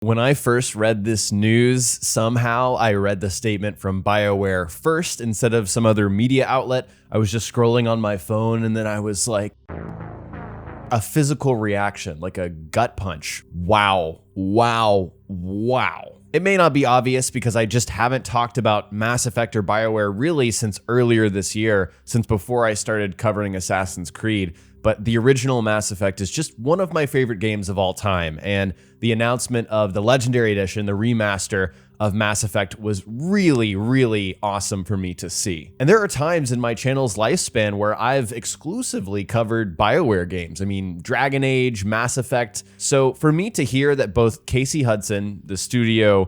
When I first read this news, somehow I read the statement from BioWare first instead of some other media outlet. I was just scrolling on my phone and then I was like, a physical reaction, like a gut punch. Wow, wow, wow. It may not be obvious because I just haven't talked about Mass Effect or BioWare really since earlier this year, since before I started covering Assassin's Creed. But the original Mass Effect is just one of my favorite games of all time, and the announcement of the Legendary Edition, the remaster of Mass Effect, was really, really awesome for me to see. And there are times in my channel's lifespan where I've exclusively covered BioWare games. I mean, Dragon Age, Mass Effect. So for me to hear that both Casey Hudson, the GM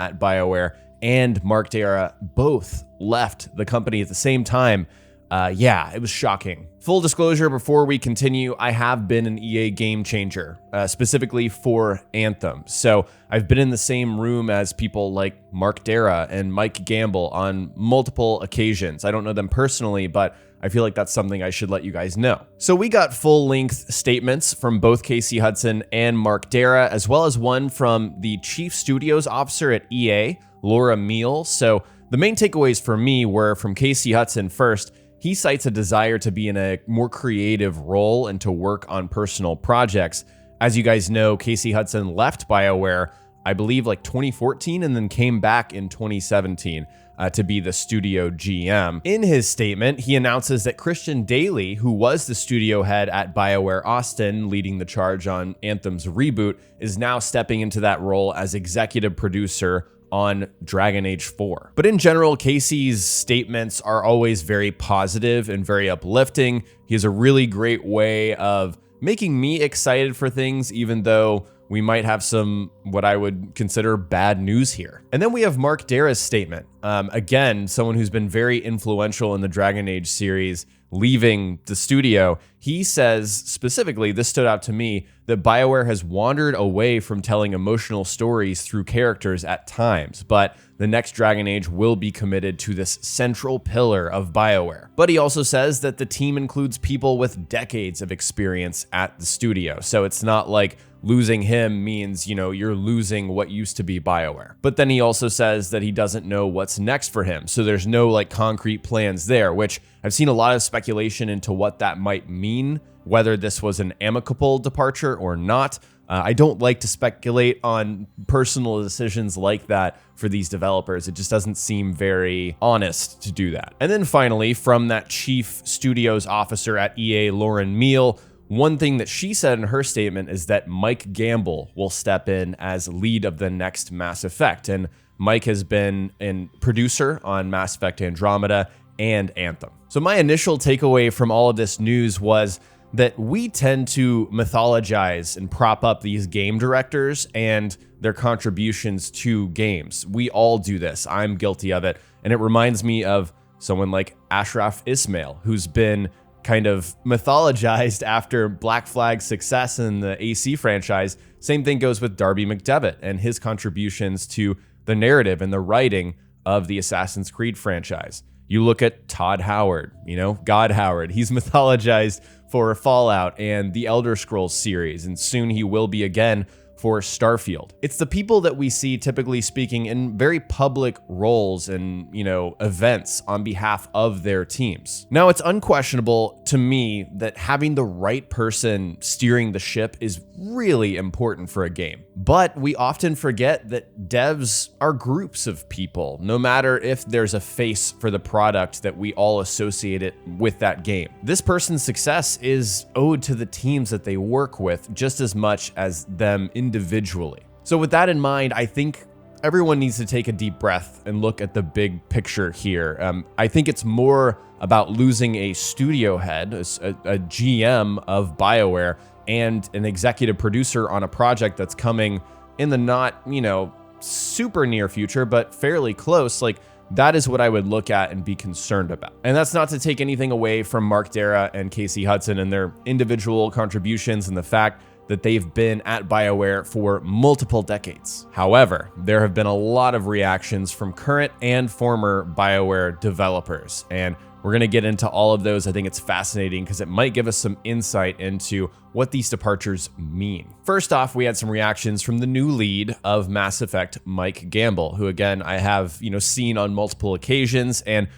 at BioWare, and Mark Darrah both left the company at the same time, yeah, it was shocking. Full disclosure, before we continue, I have been an EA game changer, specifically for Anthem. So I've been in the same room as people like Mark Darrah and Mike Gamble on multiple occasions. I don't know them personally, but I feel like that's something I should let you guys know. So we got full-length statements from both Casey Hudson and Mark Darrah, as well as one from the Chief Studios Officer at EA, Laura Meal. So the main takeaways for me were from Casey Hudson first. He cites a desire to be in a more creative role and to work on personal projects. As you guys know, Casey Hudson left BioWare, I believe like 2014, and then came back in 2017 to be the studio GM. In his statement, he announces that Christian Daly, who was the studio head at BioWare Austin, leading the charge on Anthem's reboot, is now stepping into that role as executive producer on Dragon Age 4. But in general, Casey's statements are always very positive and very uplifting. He has a really great way of making me excited for things, even though we might have some, what I would consider, bad news here. And then we have Mark Darrah's statement. Again, someone who's been very influential in the Dragon Age series, leaving the studio. He says specifically, this stood out to me, that BioWare has wandered away from telling emotional stories through characters at times, but the next Dragon Age will be committed to this central pillar of BioWare. But he also says that the team includes people with decades of experience at the studio, so it's not like losing him means, you know, you're losing what used to be BioWare. But then he also says that he doesn't know what's next for him, so there's no like concrete plans there, which I've seen a lot of speculation into what that might mean, whether this was an amicable departure or not. I don't like to speculate on personal decisions like that for these developers. It just doesn't seem very honest to do that. And then finally, from that Chief Studios Officer at EA, Lauren Meal, one thing that she said in her statement is that Mike Gamble will step in as lead of the next Mass Effect. And Mike has been a producer on Mass Effect Andromeda and Anthem. So my initial takeaway from all of this news was that we tend to mythologize and prop up these game directors and their contributions to games. We all do this. I'm guilty of it. And it reminds me of someone like Ashraf Ismail, who's been kind of mythologized after Black Flag's success in the AC franchise. Same thing goes with Darby McDevitt and his contributions to the narrative and the writing of the Assassin's Creed franchise. You look at Todd Howard, you know, God Howard. He's mythologized for Fallout and the Elder Scrolls series, and soon he will be again for Starfield. It's the people that we see, typically speaking, in very public roles and, you know, events on behalf of their teams. Now, it's unquestionable to me that having the right person steering the ship is really important for a game. But we often forget that devs are groups of people, no matter if there's a face for the product that we all associate it with that game. This person's success is owed to the teams that they work with just as much as them individually. So with that in mind, I think everyone needs to take a deep breath and look at the big picture here. I think it's more about losing a studio head, a GM of BioWare, and an executive producer on a project that's coming in the not, you know, super near future, but fairly close. Like, that is what I would look at and be concerned about. And that's not to take anything away from Mark Darrah and Casey Hudson and their individual contributions and the fact that they've been at BioWare for multiple decades. However, there have been a lot of reactions from current and former BioWare developers, and we're going to get into all of those. I think it's fascinating because it might give us some insight into what these departures mean. First off, we had some reactions from the new lead of Mass Effect, Mike Gamble, who again, I have, seen on multiple occasions. And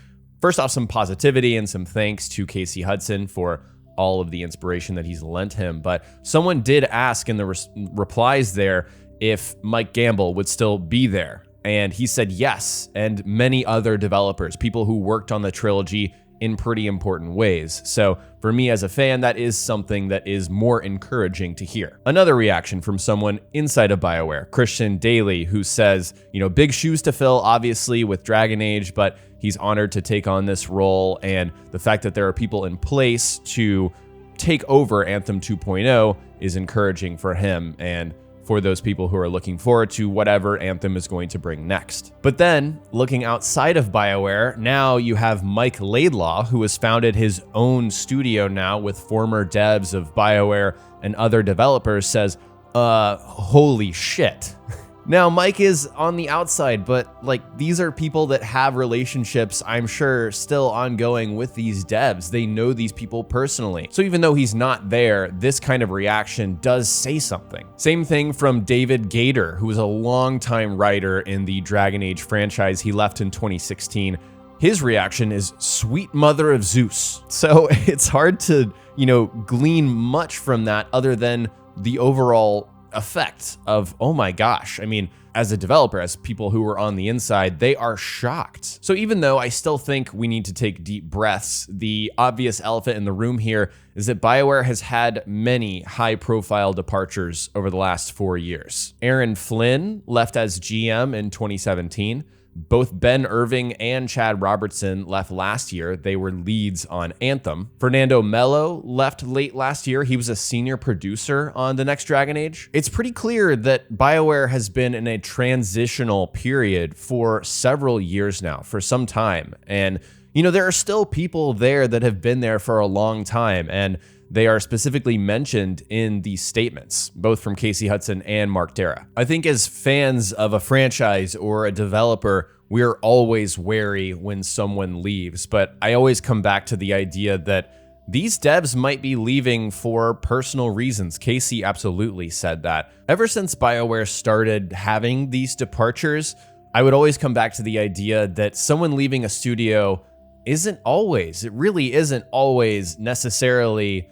first off, some positivity and some thanks to Casey Hudson for all of the inspiration that he's lent him. But someone did ask in the replies there if Mike Gamble would still be there. And he said yes, and many other developers, people who worked on the trilogy in pretty important ways. So for me as a fan, that is something that is more encouraging to hear. Another reaction from someone inside of BioWare, Christian Daly, who says, big shoes to fill, obviously, with Dragon Age, but he's honored to take on this role. And the fact that there are people in place to take over Anthem 2.0 is encouraging for him and for those people who are looking forward to whatever Anthem is going to bring next. But then, looking outside of BioWare, now you have Mike Laidlaw, who has founded his own studio now with former devs of BioWare and other developers, says, holy shit. Now, Mike is on the outside, but these are people that have relationships, I'm sure, still ongoing with these devs. They know these people personally. So even though he's not there, this kind of reaction does say something. Same thing from David Gator, who was a longtime writer in the Dragon Age franchise. He left in 2016. His reaction is sweet mother of Zeus. So it's hard to, glean much from that other than the overall effect of, oh my gosh. I mean, as a developer, as people who were on the inside, they are shocked. So even though I still think we need to take deep breaths, the obvious elephant in the room here is that BioWare has had many high-profile departures over the last 4 years. Aaron Flynn left as GM in 2017. Both Ben Irving and Chad Robertson left last year. They were leads on Anthem. Fernando Mello left late last year. He was a senior producer on The Next Dragon Age. It's pretty clear that BioWare has been in a transitional period for several years now, for some time. And, there are still people there that have been there for a long time, and they are specifically mentioned in these statements, both from Casey Hudson and Mark Darrah. I think as fans of a franchise or a developer, we're always wary when someone leaves, but I always come back to the idea that these devs might be leaving for personal reasons. Casey absolutely said that. Ever since BioWare started having these departures, I would always come back to the idea that someone leaving a studio it really isn't always necessarily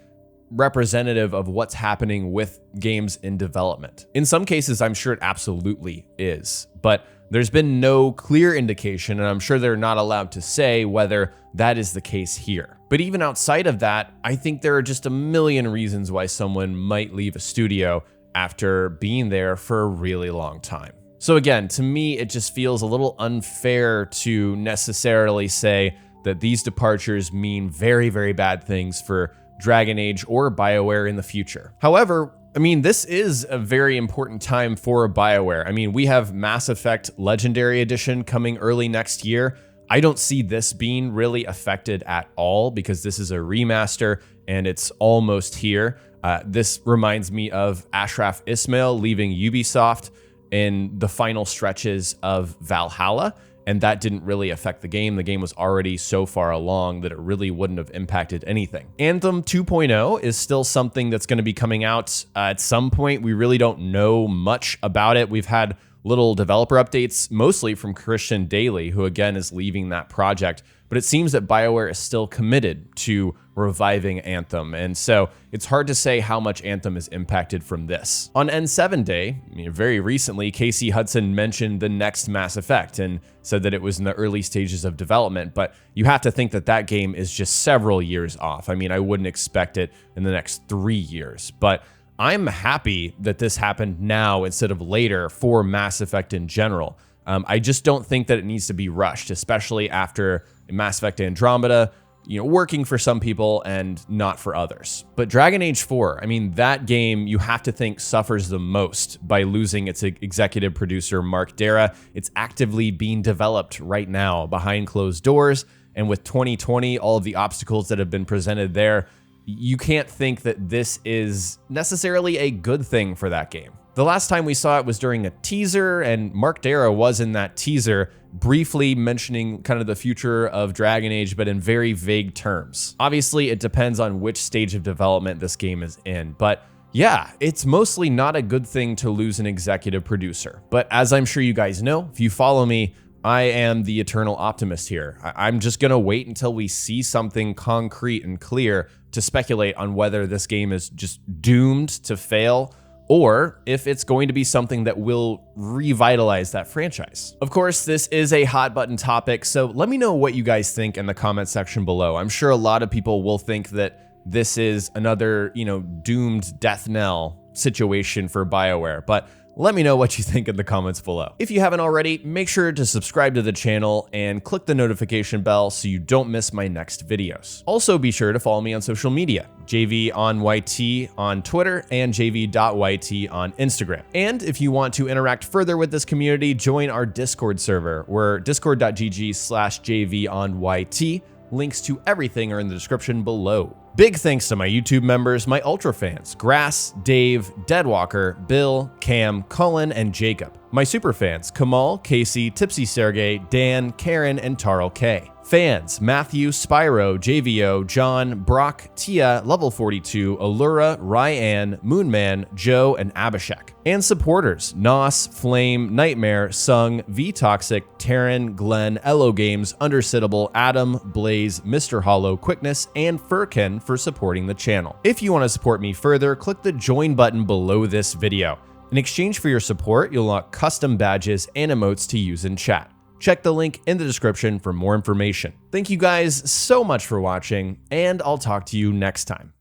representative of what's happening with games in development. In some cases, I'm sure it absolutely is, but there's been no clear indication, and I'm sure they're not allowed to say whether that is the case here. But even outside of that, I think there are just a million reasons why someone might leave a studio after being there for a really long time. So again, to me, it just feels a little unfair to necessarily say that these departures mean very, very bad things for Dragon Age or BioWare in the future. However, this is a very important time for BioWare. We have Mass Effect Legendary Edition coming early next year. I don't see this being really affected at all because this is a remaster and it's almost here. This reminds me of Ashraf Ismail leaving Ubisoft in the final stretches of Valhalla. And that didn't really affect the game. The game was already so far along that it really wouldn't have impacted anything. Anthem 2.0 is still something that's going to be coming out at some point. We really don't know much about it. We've had little developer updates, mostly from Christian Daly, who again is leaving that project. But it seems that BioWare is still committed to reviving Anthem. And so it's hard to say how much Anthem is impacted from this. On N7 Day, very recently, Casey Hudson mentioned the next Mass Effect and said that it was in the early stages of development. But you have to think that that game is just several years off. I wouldn't expect it in the next 3 years. But I'm happy that this happened now instead of later for Mass Effect in general. I just don't think that it needs to be rushed, especially after Mass Effect Andromeda, working for some people and not for others. But Dragon Age 4, that game you have to think suffers the most by losing its executive producer, Mark Darrah. It's actively being developed right now behind closed doors. And with 2020, all of the obstacles that have been presented there, you can't think that this is necessarily a good thing for that game. The last time we saw it was during a teaser, and Mark Darrah was in that teaser, briefly mentioning kind of the future of Dragon Age, but in very vague terms. Obviously, it depends on which stage of development this game is in, but yeah, it's mostly not a good thing to lose an executive producer. But as I'm sure you guys know, if you follow me, I am the eternal optimist here. I'm just gonna wait until we see something concrete and clear to speculate on whether this game is just doomed to fail, or if it's going to be something that will revitalize that franchise. Of course, this is a hot button topic, so let me know what you guys think in the comment section below. I'm sure a lot of people will think that this is another, doomed death knell situation for BioWare, but let me know what you think in the comments below. If you haven't already, make sure to subscribe to the channel and click the notification bell so you don't miss my next videos. Also, be sure to follow me on social media, jayvee on YT on Twitter and jayvee.yt on Instagram. And if you want to interact further with this community, join our Discord server. We're discord.gg/jayvee on YT. Links to everything are in the description below. Big thanks to my YouTube members, my Ultra fans, Grass, Dave, Deadwalker, Bill, Cam, Cullen, and Jacob. My super fans, Kamal, Casey, Tipsy Sergey, Dan, Karen, and Tarl K. Fans, Matthew, Spyro, JVO, John, Brock, Tia, Level 42, Allura, Ryan, Moonman, Joe, and Abhishek. And supporters, Nos, Flame, Nightmare, Sung, V-Toxic, Taryn, Glenn, Elo Games, Undersittable, Adam, Blaze, Mr. Hollow, Quickness, and Furkin for supporting the channel. If you want to support me further, click the join button below this video. In exchange for your support, you'll unlock custom badges and emotes to use in chat. Check the link in the description for more information. Thank you guys so much for watching, and I'll talk to you next time.